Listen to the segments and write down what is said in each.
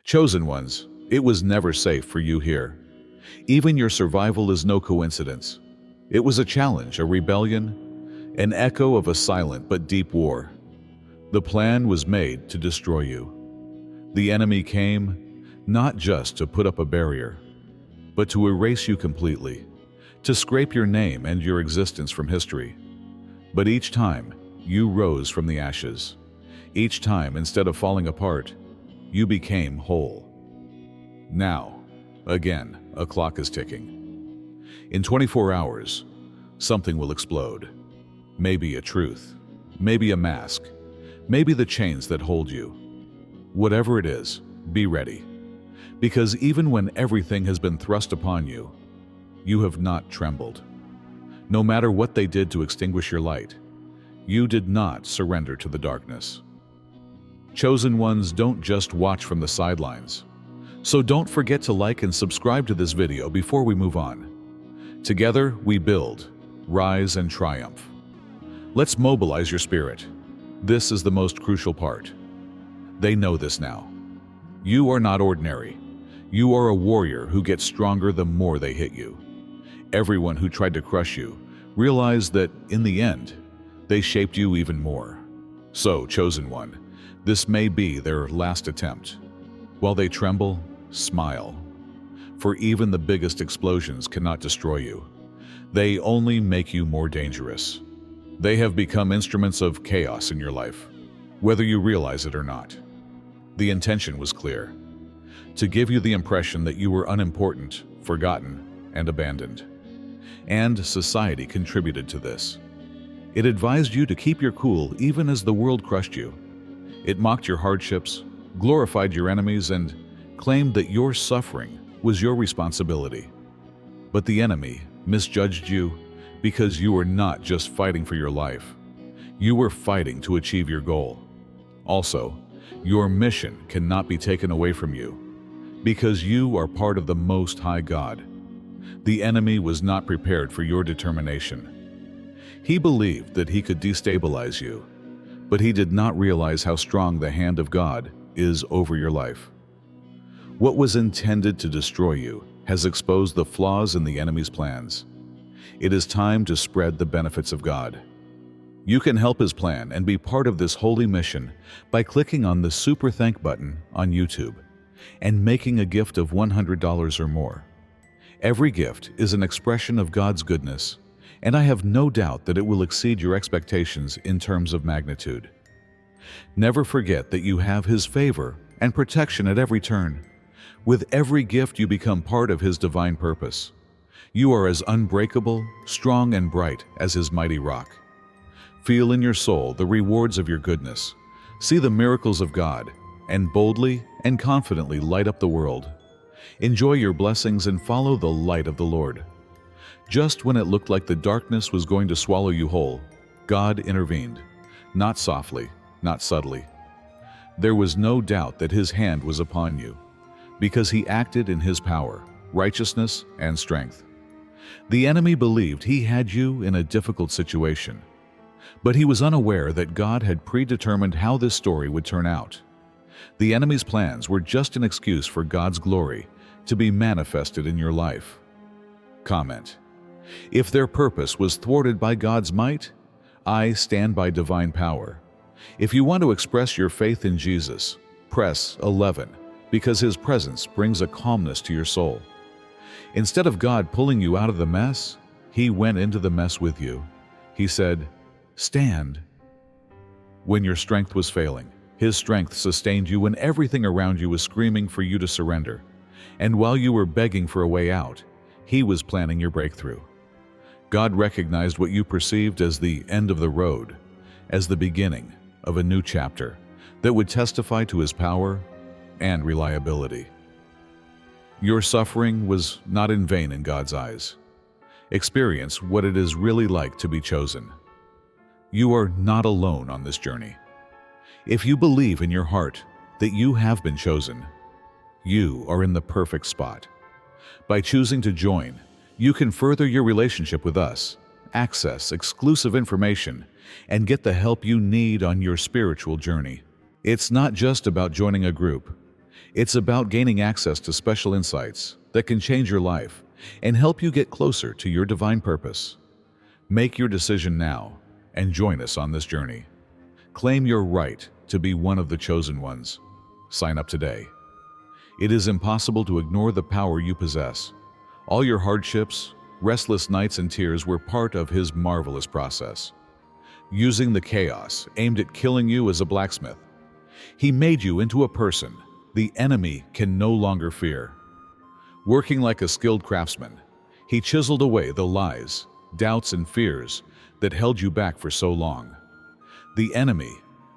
Chosen ones, it was never safe for you here. Even your survival is no coincidence. It was a challenge, a rebellion, an echo of a silent but deep war. The plan was made to destroy you. The enemy came not just to put up a barrier, but to erase you completely, to scrape your name and your existence from history. But each time, you rose from the ashes. Each time, instead of falling apart, you became whole. Now, again, a clock is ticking. In 24 hours, something will explode. Maybe a truth, maybe a mask, maybe the chains that hold you. Whatever it is, be ready. Because even when everything has been thrust upon you, you have not trembled. No matter what they did to extinguish your light, you did not surrender to the darkness. Chosen ones don't just watch from the sidelines. So don't forget to like and subscribe to this video before we move on. Together we build, rise and triumph. Let's mobilize your spirit. This is the most crucial part. They know this now. You are not ordinary. You are a warrior who gets stronger the more they hit you. Everyone who tried to crush you realized that, in the end, they shaped you even more. So, chosen one, this may be their last attempt. While they tremble, smile. For even the biggest explosions cannot destroy you. They only make you more dangerous. They have become instruments of chaos in your life, whether you realize it or not. The intention was clear: to give you the impression that you were unimportant, forgotten, and abandoned. And society contributed to this. It advised you to keep your cool even as the world crushed you. It mocked your hardships, glorified your enemies, and claimed that your suffering was your responsibility. But the enemy misjudged you because you were not just fighting for your life. You were fighting to achieve your goal. Also, your mission cannot be taken away from you because you are part of the Most High God. The enemy was not prepared for your determination. He believed that he could destabilize you, but he did not realize how strong the hand of God is over your life. What was intended to destroy you has exposed the flaws in the enemy's plans. It is time to spread the benefits of God. You can help his plan and be part of this holy mission by clicking on the Super Thank button on YouTube and making a gift of $100 or more. Every gift is an expression of God's goodness, and I have no doubt that it will exceed your expectations in terms of magnitude. Never forget that you have his favor and protection at every turn. With every gift, you become part of his divine purpose. You are as unbreakable, strong, and bright as his mighty rock. Feel in your soul the rewards of your goodness. See the miracles of God, and boldly and confidently light up the world. Enjoy your blessings and follow the light of the Lord. Just when it looked like the darkness was going to swallow you whole, God intervened, not softly, not subtly. There was no doubt that his hand was upon you, because he acted in his power, righteousness, and strength. The enemy believed he had you in a difficult situation, but he was unaware that God had predetermined how this story would turn out. The enemy's plans were just an excuse for God's glory to be manifested in your life. Comment: if their purpose was thwarted by God's might, I stand by divine power. If you want to express your faith in Jesus, press 11, because his presence brings a calmness to your soul. Instead of God pulling you out of the mess, he went into the mess with you. He said, "Stand." When your strength was failing, his strength sustained you when everything around you was screaming for you to surrender. And while you were begging for a way out, he was planning your breakthrough. God recognized what you perceived as the end of the road, as the beginning of a new chapter that would testify to his power and reliability. Your suffering was not in vain in God's eyes. Experience what it is really like to be chosen. You are not alone on this journey. If you believe in your heart that you have been chosen, you are in the perfect spot. By choosing to join, you can further your relationship with us, access exclusive information, and get the help you need on your spiritual journey. It's not just about joining a group. It's about gaining access to special insights that can change your life and help you get closer to your divine purpose. Make your decision now and join us on this journey. Claim your right to be one of the chosen ones. Sign up today. It is impossible to ignore the power you possess. All your hardships, restless nights, and tears were part of His marvelous process. Using the chaos aimed at killing you as a blacksmith, He made you into a person the enemy can no longer fear. Working like a skilled craftsman, He chiseled away the lies, doubts, and fears that held you back for so long. The enemy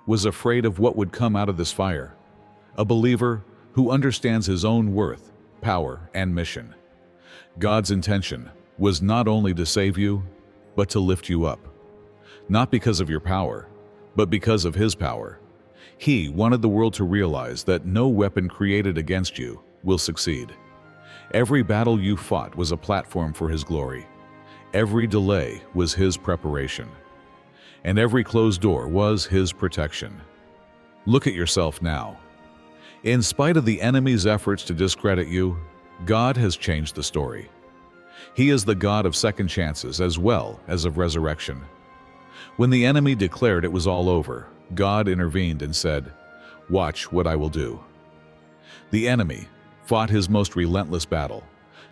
was afraid of what would come out of this fire. A believer who understands his own worth, power, and mission. God's intention was not only to save you, but to lift you up. Not because of your power, but because of His power. He wanted the world to realize that no weapon created against you will succeed. Every battle you fought was a platform for His glory. Every delay was His preparation. And every closed door was His protection. Look at yourself now. In spite of the enemy's efforts to discredit you, God has changed the story. He is the God of second chances as well as of resurrection. When the enemy declared it was all over, God intervened and said, "Watch what I will do." The enemy fought his most relentless battle,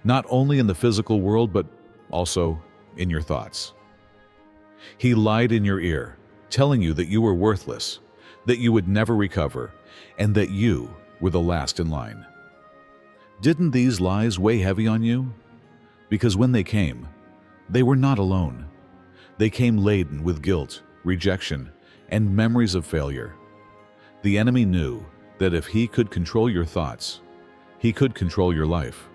not only in the physical world but also in your thoughts. He lied in your ear, telling you that you were worthless, that you would never recover, and that you were the last in line. Didn't these lies weigh heavy on you? Because when they came, they were not alone. They came laden with guilt, rejection, and memories of failure. The enemy knew that if he could control your thoughts, he could control your life.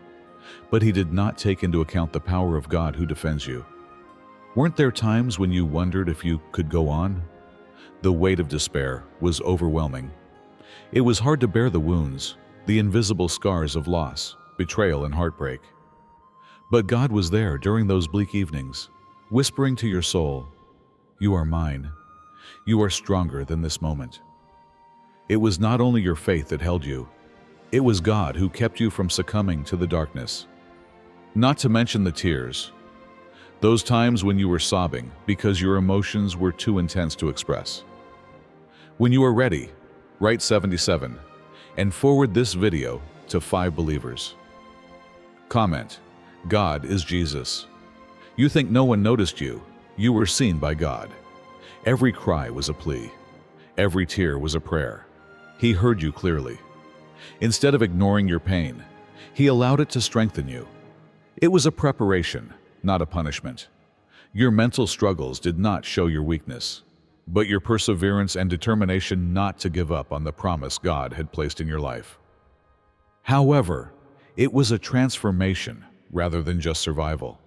But he did not take into account the power of God who defends you. Weren't there times when you wondered if you could go on? The weight of despair was overwhelming. It was hard to bear the wounds, the invisible scars of loss, betrayal, and heartbreak. But God was there during those bleak evenings, whispering to your soul, "You are mine. You are stronger than this moment." It was not only your faith that held you, it was God who kept you from succumbing to the darkness. Not to mention the tears, those times when you were sobbing because your emotions were too intense to express. When you are ready, write 77 and forward this video to 5 believers. Comment, "God is Jesus." You think no one noticed you. You were seen by God. Every cry was a plea. Every tear was a prayer. He heard you clearly. Instead of ignoring your pain, He allowed it to strengthen you. It was a preparation, not a punishment. Your mental struggles did not show your weakness, but your perseverance and determination not to give up on the promise God had placed in your life. However, it was a transformation rather than just survival.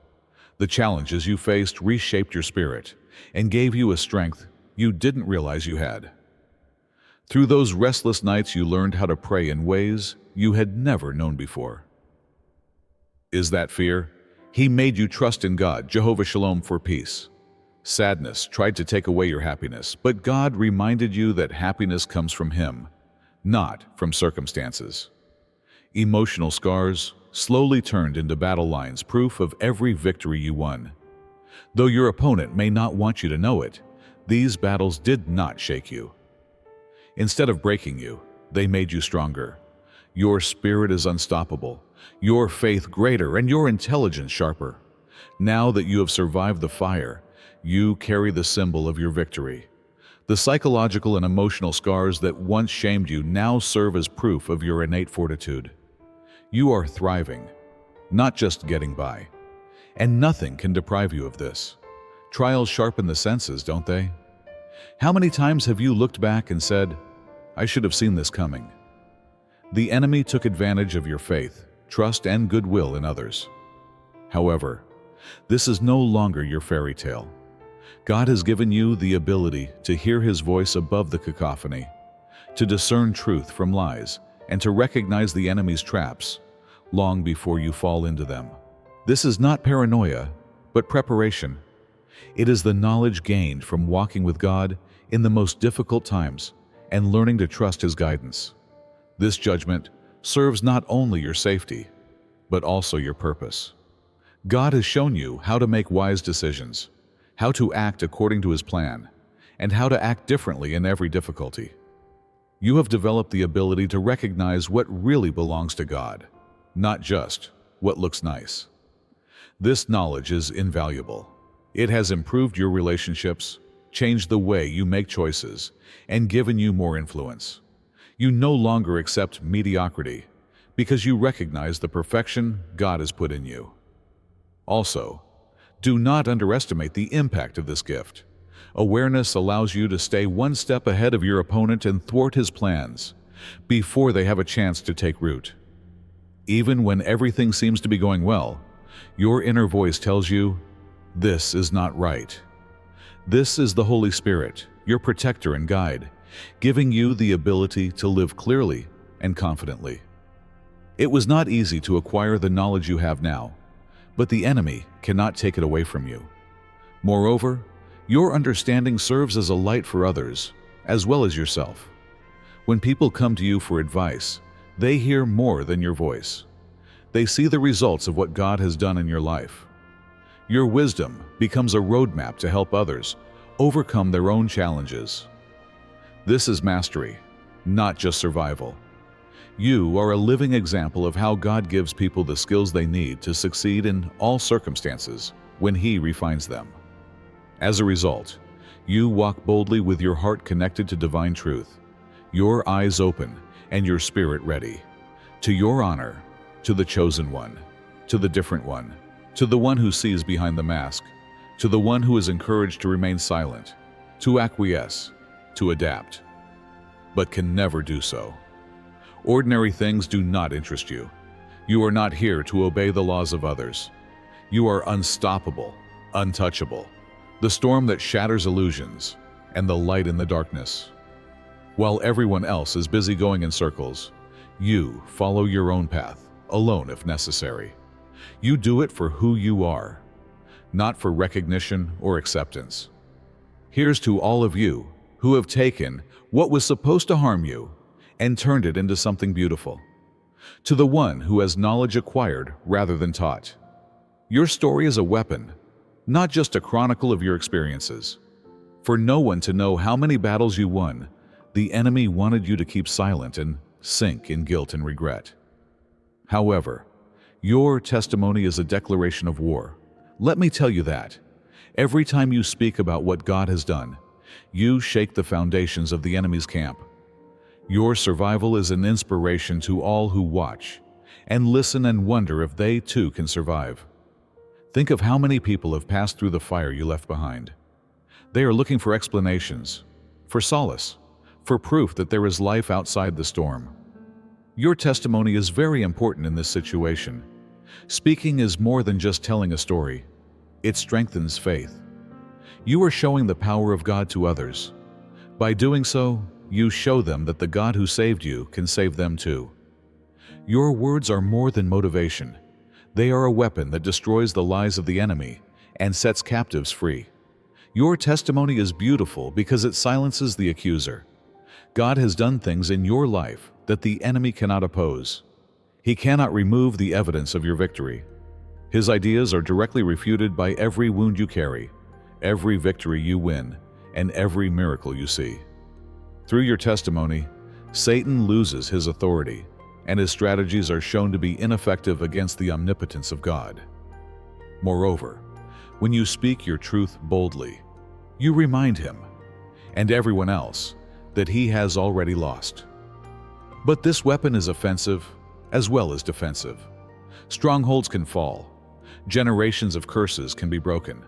The challenges you faced reshaped your spirit and gave you a strength you didn't realize you had. Through those restless nights, you learned how to pray in ways you had never known before. Is that fear? He made you trust in God, Jehovah Shalom, for peace. Sadness tried to take away your happiness, but God reminded you that happiness comes from Him, not from circumstances. Emotional scars slowly turned into battle lines, proof of every victory you won. Though your opponent may not want you to know it, these battles did not shake you. Instead of breaking you, they made you stronger. Your spirit is unstoppable, your faith greater, and your intelligence sharper. Now that you have survived the fire, you carry the symbol of your victory. The psychological and emotional scars that once shamed you now serve as proof of your innate fortitude. You are thriving, not just getting by. And nothing can deprive you of this. Trials sharpen the senses, don't they? How many times have you looked back and said, "I should have seen this coming"? The enemy took advantage of your faith, trust, and goodwill in others. However, this is no longer your fairy tale. God has given you the ability to hear His voice above the cacophony, to discern truth from lies, and to recognize the enemy's traps long before you fall into them. This is not paranoia, but preparation. It is the knowledge gained from walking with God in the most difficult times and learning to trust His guidance. This judgment serves not only your safety, but also your purpose. God has shown you how to make wise decisions, how to act according to His plan, and how to act differently in every difficulty. You have developed the ability to recognize what really belongs to God, not just what looks nice. This knowledge is invaluable. It has improved your relationships, changed the way you make choices, and given you more influence. You no longer accept mediocrity because you recognize the perfection God has put in you. Also, do not underestimate the impact of this gift. Awareness allows you to stay one step ahead of your opponent and thwart his plans before they have a chance to take root. Even when everything seems to be going well, your inner voice tells you, "This is not right." This is the Holy Spirit, your protector and guide, giving you the ability to live clearly and confidently. It was not easy to acquire the knowledge you have now, but the enemy cannot take it away from you. Moreover, your understanding serves as a light for others, as well as yourself. When people come to you for advice, they hear more than your voice. They see the results of what God has done in your life. Your wisdom becomes a roadmap to help others overcome their own challenges. This is mastery, not just survival. You are a living example of how God gives people the skills they need to succeed in all circumstances when He refines them. As a result, you walk boldly with your heart connected to divine truth, your eyes open and your spirit ready. To your honor, to the chosen one, to the different one, to the one who sees behind the mask, to the one who is encouraged to remain silent, to acquiesce, to adapt, but can never do so. Ordinary things do not interest you. You are not here to obey the laws of others. You are unstoppable, untouchable, the storm that shatters illusions, and the light in the darkness. While everyone else is busy going in circles, you follow your own path, alone if necessary. You do it for who you are, not for recognition or acceptance. Here's to all of you who have taken what was supposed to harm you and turned it into something beautiful. To the one who has knowledge acquired rather than taught. Your story is a weapon, not just a chronicle of your experiences. For no one to know how many battles you won, the enemy wanted you to keep silent and sink in guilt and regret. However, your testimony is a declaration of war. Let me tell you that. Every time you speak about what God has done, you shake the foundations of the enemy's camp. Your survival is an inspiration to all who watch and listen and wonder if they too can survive. Think of how many people have passed through the fire you left behind. They are looking for explanations, for solace, for proof that there is life outside the storm. Your testimony is very important in this situation. Speaking is more than just telling a story. It strengthens faith. You are showing the power of God to others. By doing so, you show them that the God who saved you can save them too. Your words are more than motivation. They are a weapon that destroys the lies of the enemy and sets captives free. Your testimony is beautiful because it silences the accuser. God has done things in your life that the enemy cannot oppose. He cannot remove the evidence of your victory. His ideas are directly refuted by every wound you carry, every victory you win, and every miracle you see. Through your testimony, Satan loses his authority, and his strategies are shown to be ineffective against the omnipotence of God. Moreover, when you speak your truth boldly, you remind him, and everyone else, that he has already lost. But this weapon is offensive as well as defensive. Strongholds can fall, generations of curses can be broken,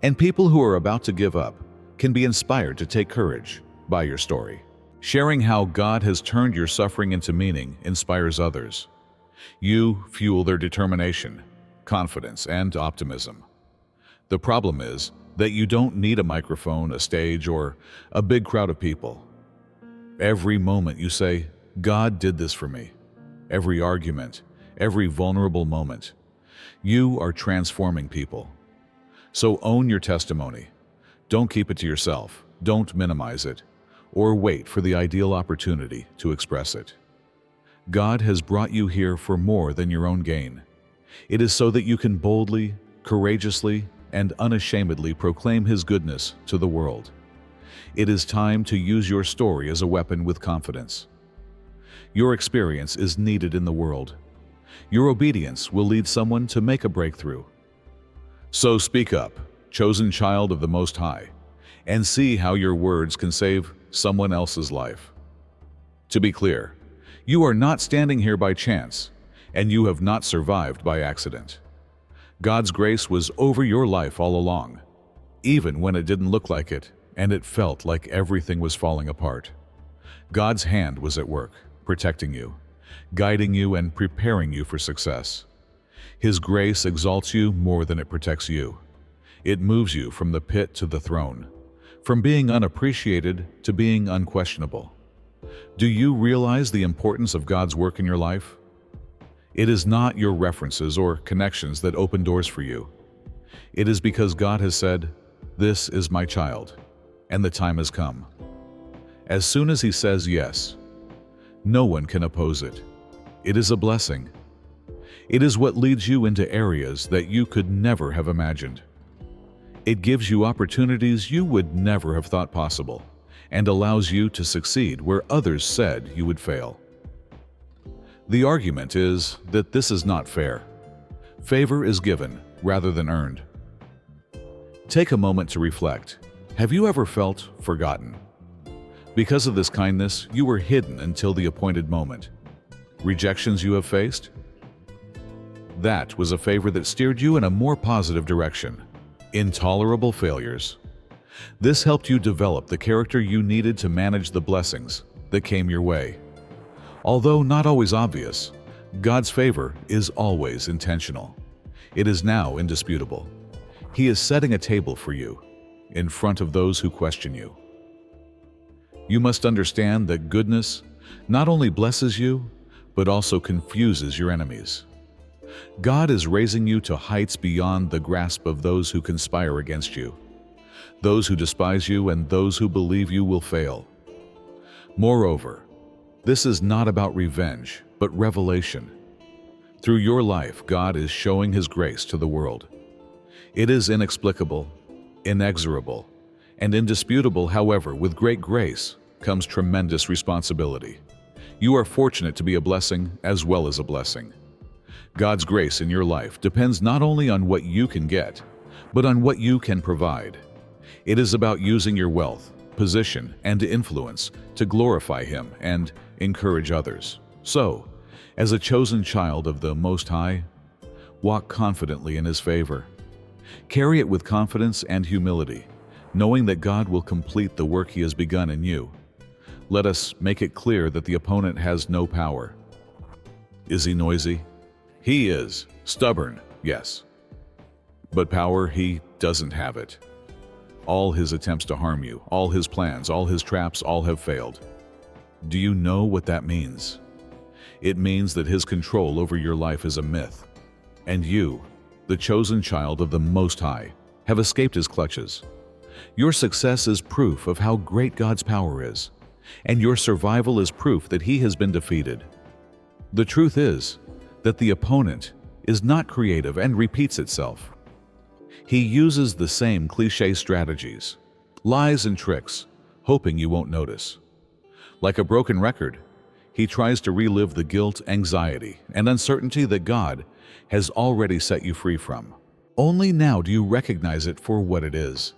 and people who are about to give up can be inspired to take courage by your story. Sharing how God has turned your suffering into meaning inspires others. You fuel their determination, confidence, and optimism. The problem is that you don't need a microphone, a stage, or a big crowd of people. Every moment you say, "God did this for me," every argument, every vulnerable moment, you are transforming people. So own your testimony. Don't keep it to yourself. Don't minimize it, or wait for the ideal opportunity to express it. God has brought you here for more than your own gain. It is so that you can boldly, courageously, and unashamedly proclaim His goodness to the world. It is time to use your story as a weapon with confidence. Your experience is needed in the world. Your obedience will lead someone to make a breakthrough. So speak up, chosen child of the Most High, and see how your words can save someone else's life. To be clear, you are not standing here by chance, and you have not survived by accident. God's grace was over your life all along, even when it didn't look like it, and it felt like everything was falling apart. God's hand was at work, protecting you, guiding you, and preparing you for success. His grace exalts you more than it protects you. It moves you from the pit to the throne, from being unappreciated to being unquestionable. Do you realize the importance of God's work in your life? It is not your references or connections that open doors for you. It is because God has said, "This is my child," and the time has come. As soon as He says yes, no one can oppose it. It is a blessing. It is what leads you into areas that you could never have imagined. It gives you opportunities you would never have thought possible, and allows you to succeed where others said you would fail. The argument is that this is not fair. Favor is given rather than earned. Take a moment to reflect. Have you ever felt forgotten? Because of this kindness, you were hidden until the appointed moment. Rejections you have faced? That was a favor that steered you in a more positive direction. Intolerable failures. This helped you develop the character you needed to manage the blessings that came your way. Although not always obvious, God's favor is always intentional. It is now indisputable. He is setting a table for you in front of those who question you. You must understand that goodness not only blesses you, but also confuses your enemies. God is raising you to heights beyond the grasp of those who conspire against you, those who despise you, and those who believe you will fail. Moreover, this is not about revenge, but revelation. Through your life, God is showing His grace to the world. It is inexplicable, inexorable, and indisputable. However, with great grace comes tremendous responsibility. You are fortunate to be a blessing as well as a blessing. God's grace in your life depends not only on what you can get, but on what you can provide. It is about using your wealth, position, and influence to glorify Him and encourage others. So, as a chosen child of the Most High, walk confidently in His favor. Carry it with confidence and humility, knowing that God will complete the work He has begun in you. Let us make it clear that the opponent has no power. Is he noisy? He is. Stubborn? Yes. But power, he doesn't have it. All his attempts to harm you, all his plans, all his traps, all have failed. Do you know what that means? It means that his control over your life is a myth, and you, the chosen child of the Most High, have escaped his clutches. Your success is proof of how great God's power is, and your survival is proof that he has been defeated. The truth is that the opponent is not creative and repeats itself. He uses the same cliché strategies, lies and tricks, hoping you won't notice. Like a broken record, he tries to relive the guilt, anxiety, and uncertainty that God has already set you free from. Only now do you recognize it for what it is.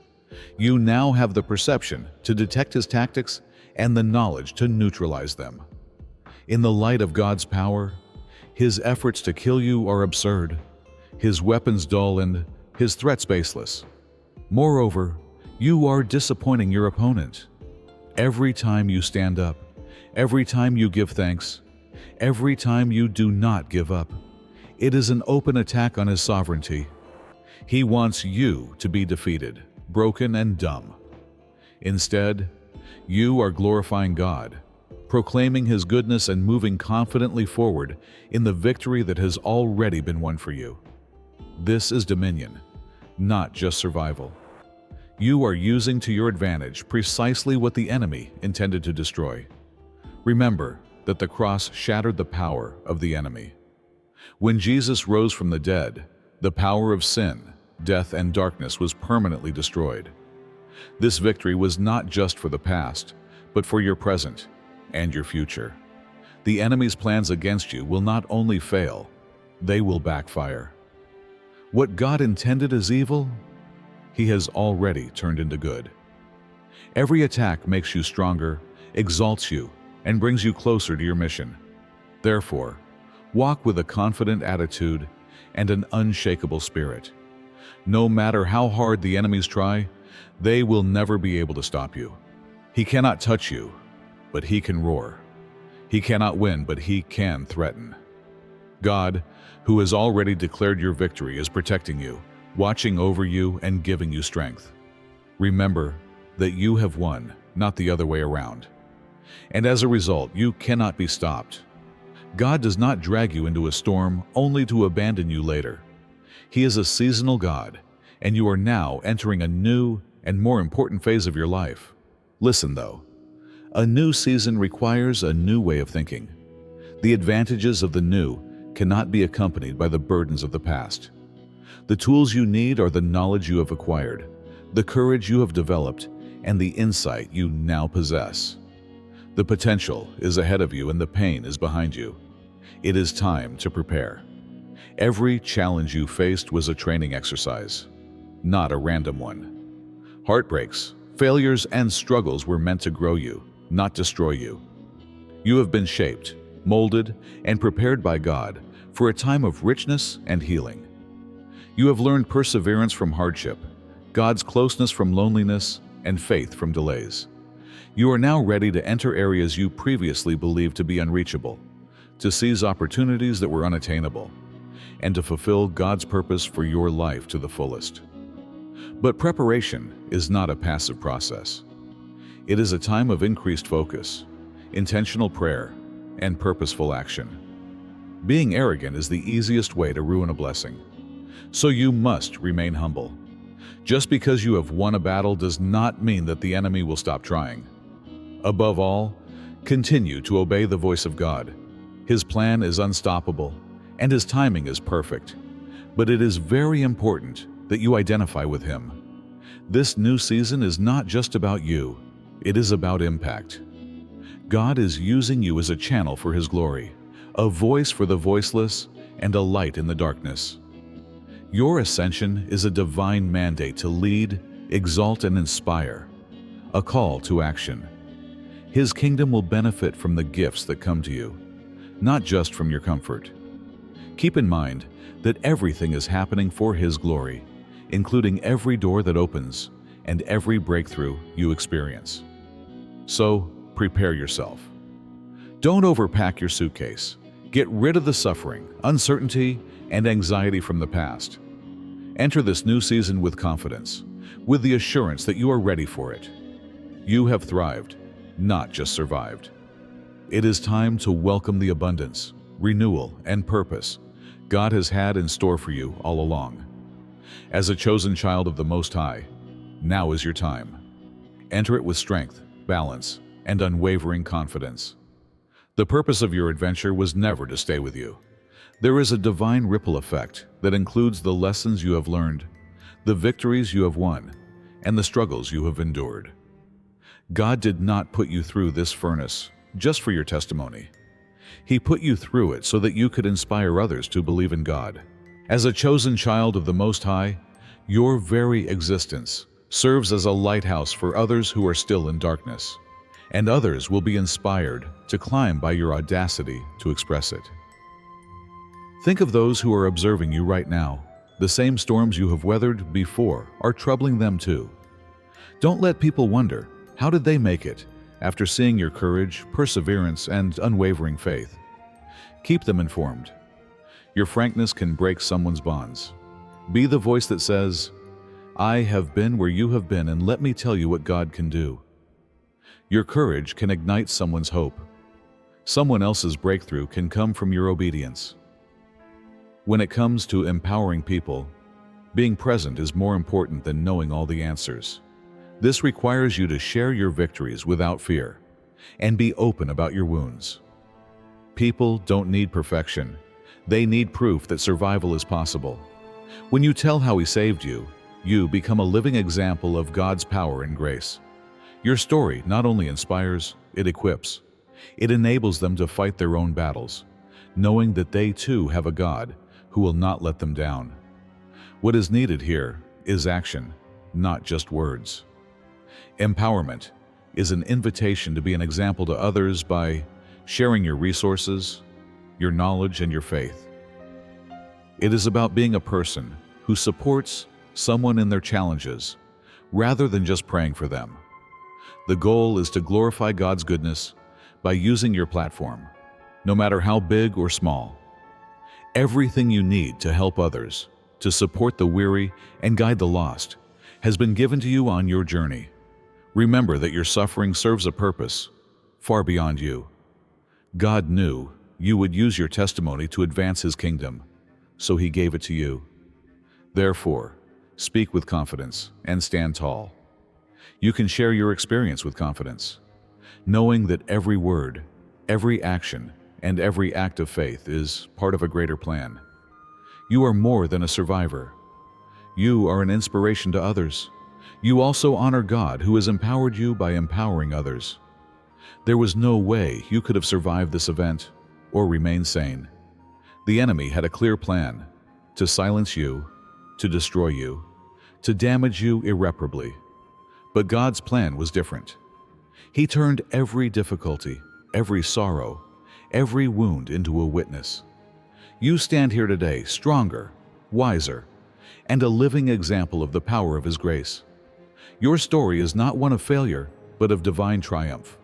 You now have the perception to detect his tactics and the knowledge to neutralize them. In the light of God's power, his efforts to kill you are absurd, his weapons dull, and his threats baseless. Moreover, you are disappointing your opponent. Every time you stand up, every time you give thanks, every time you do not give up, it is an open attack on his sovereignty. He wants you to be defeated, broken, and dumb. Instead, you are glorifying God, proclaiming his goodness and moving confidently forward in the victory that has already been won for you. This is dominion, not just survival. You are using to your advantage precisely what the enemy intended to destroy. Remember, that the cross shattered the power of the enemy. When Jesus rose from the dead, the power of sin, death, and darkness was permanently destroyed. This victory was not just for the past, but for your present and your future. The enemy's plans against you will not only fail, they will backfire. What God intended as evil, He has already turned into good. Every attack makes you stronger, exalts you, and brings you closer to your mission. Therefore, walk with a confident attitude and an unshakable spirit. No matter how hard the enemies try, they will never be able to stop you. He cannot touch you, but He can roar. He cannot win, but He can threaten. God, who has already declared your victory, is protecting you, watching over you, and giving you strength. Remember that you have won, not the other way around. And as a result, you cannot be stopped. God does not drag you into a storm only to abandon you later. He is a seasonal God, and you are now entering a new and more important phase of your life. Listen though, a new season requires a new way of thinking. The advantages of the new cannot be accompanied by the burdens of the past. The tools you need are the knowledge you have acquired, the courage you have developed, and the insight you now possess. The potential is ahead of you and the pain is behind you. It is time to prepare. Every challenge you faced was a training exercise, not a random one. Heartbreaks, failures, and struggles were meant to grow you, not destroy you. You have been shaped, molded, and prepared by God for a time of richness and healing. You have learned perseverance from hardship, God's closeness from loneliness, and faith from delays. You are now ready to enter areas you previously believed to be unreachable, to seize opportunities that were unattainable, and to fulfill God's purpose for your life to the fullest. But preparation is not a passive process. It is a time of increased focus, intentional prayer, and purposeful action. Being arrogant is the easiest way to ruin a blessing. So you must remain humble. Just because you have won a battle does not mean that the enemy will stop trying. Above all, continue to obey the voice of God. His plan is unstoppable, and His timing is perfect. But it is very important that you identify with Him. This new season is not just about you, it is about impact. God is using you as a channel for His glory, a voice for the voiceless, and a light in the darkness. Your ascension is a divine mandate to lead, exalt, and inspire, a call to action. His kingdom will benefit from the gifts that come to you, not just from your comfort. Keep in mind that everything is happening for His glory, including every door that opens and every breakthrough you experience. So, prepare yourself. Don't overpack your suitcase. Get rid of the suffering, uncertainty, and anxiety from the past. Enter this new season with confidence, with the assurance that you are ready for it. You have thrived, not just survived. It is time to welcome the abundance, renewal, and purpose God has had in store for you all along. As a chosen child of the Most High, now is your time. Enter it with strength, balance, and unwavering confidence. The purpose of your adventure was never to stay with you. There is a divine ripple effect that includes the lessons you have learned, the victories you have won, and the struggles you have endured. God did not put you through this furnace just for your testimony. He put you through it so that you could inspire others to believe in God. As a chosen child of the Most High, your very existence serves as a lighthouse for others who are still in darkness, and others will be inspired to climb by your audacity to express it. Think of those who are observing you right now. The same storms you have weathered before are troubling them too. Don't let people wonder, how did they make it, after seeing your courage, perseverance, and unwavering faith? Keep them informed. Your frankness can break someone's bonds. Be the voice that says, I have been where you have been, and let me tell you what God can do. Your courage can ignite someone's hope. Someone else's breakthrough can come from your obedience. When it comes to empowering people, being present is more important than knowing all the answers. This requires you to share your victories without fear and be open about your wounds. People don't need perfection. They need proof that survival is possible. When you tell how He saved you, you become a living example of God's power and grace. Your story not only inspires, it equips. It enables them to fight their own battles, knowing that they too have a God who will not let them down. What is needed here is action, not just words. Empowerment is an invitation to be an example to others by sharing your resources, your knowledge, and your faith. It is about being a person who supports someone in their challenges rather than just praying for them. The goal is to glorify God's goodness by using your platform, no matter how big or small. Everything you need to help others, to support the weary and guide the lost, has been given to you on your journey. Remember that your suffering serves a purpose far beyond you. God knew you would use your testimony to advance His kingdom, so He gave it to you. Therefore, speak with confidence and stand tall. You can share your experience with confidence, knowing that every word, every action, and every act of faith is part of a greater plan. You are more than a survivor. You are an inspiration to others. You also honor God who has empowered you by empowering others. There was no way you could have survived this event or remained sane. The enemy had a clear plan: to silence you, to destroy you, to damage you irreparably. But God's plan was different. He turned every difficulty, every sorrow, every wound into a witness. You stand here today stronger, wiser, and a living example of the power of His grace. Your story is not one of failure, but of divine triumph.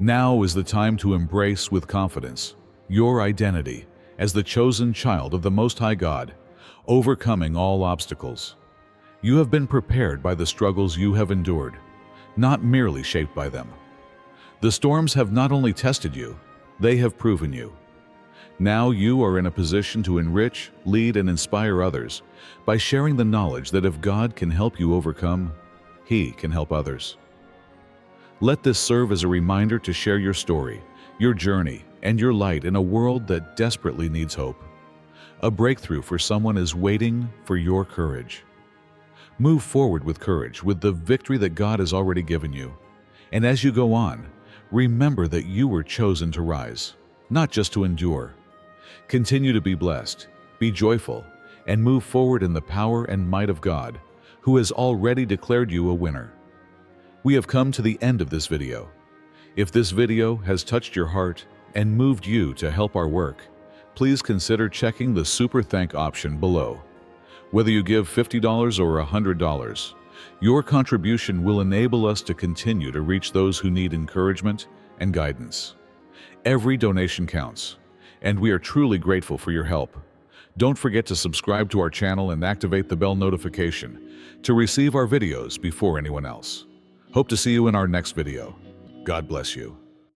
Now is the time to embrace with confidence your identity as the chosen child of the Most High God, overcoming all obstacles. You have been prepared by the struggles you have endured, not merely shaped by them. The storms have not only tested you, they have proven you. Now you are in a position to enrich, lead, and inspire others by sharing the knowledge that if God can help you overcome, He can help others. Let this serve as a reminder to share your story, your journey, and your light in a world that desperately needs hope. A breakthrough for someone is waiting for your courage. Move forward with courage, with the victory that God has already given you. And as you go on, remember that you were chosen to rise, not just to endure. Continue to be blessed, be joyful, and move forward in the power and might of God, who has already declared you a winner. We have come to the end of this video. If this video has touched your heart and moved you to help our work, please consider checking the Super Thank option below. Whether you give $50 or $100, your contribution will enable us to continue to reach those who need encouragement and guidance. Every donation counts, and we are truly grateful for your help. Don't forget to subscribe to our channel and activate the bell notification to receive our videos before anyone else. Hope to see you in our next video. God bless you.